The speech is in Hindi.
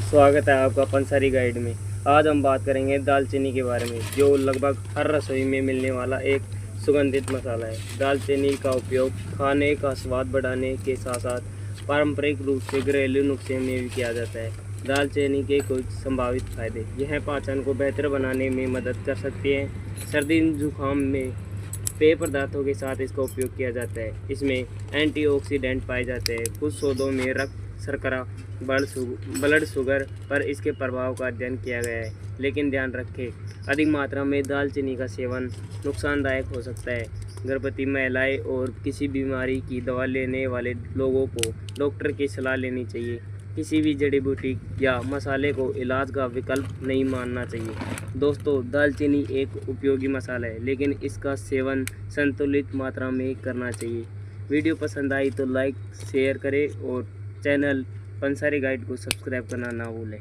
स्वागत है आपका पंसारी गाइड में। आज हम बात करेंगे दालचीनी के बारे में, जो लगभग हर रसोई में मिलने वाला एक सुगंधित मसाला है। दालचीनी का उपयोग खाने का स्वाद बढ़ाने के साथ साथ पारंपरिक रूप से घरेलू नुस्खे में भी किया जाता है। दालचीनी के कुछ संभावित फायदे: यह पाचन को बेहतर बनाने में मदद कर सकती है। सर्दी जुकाम में पेय पदार्थों के साथ इसका उपयोग किया जाता है। इसमें एंटीऑक्सीडेंट पाए जाते हैं। कुछ शोधों में रक्त शर्करा, ब्लड शुगर पर इसके प्रभाव का अध्ययन किया गया है। लेकिन ध्यान रखें, अधिक मात्रा में दालचीनी का सेवन नुकसानदायक हो सकता है। गर्भवती महिलाएं और किसी बीमारी की दवा लेने वाले लोगों को डॉक्टर की सलाह लेनी चाहिए। किसी भी जड़ी बूटी या मसाले को इलाज का विकल्प नहीं मानना चाहिए। दोस्तों, दालचीनी एक उपयोगी मसाला है, लेकिन इसका सेवन संतुलित मात्रा में करना चाहिए। वीडियो पसंद आई तो लाइक शेयर करें और चैनल पंसारी गाइड को सब्सक्राइब करना ना भूलें।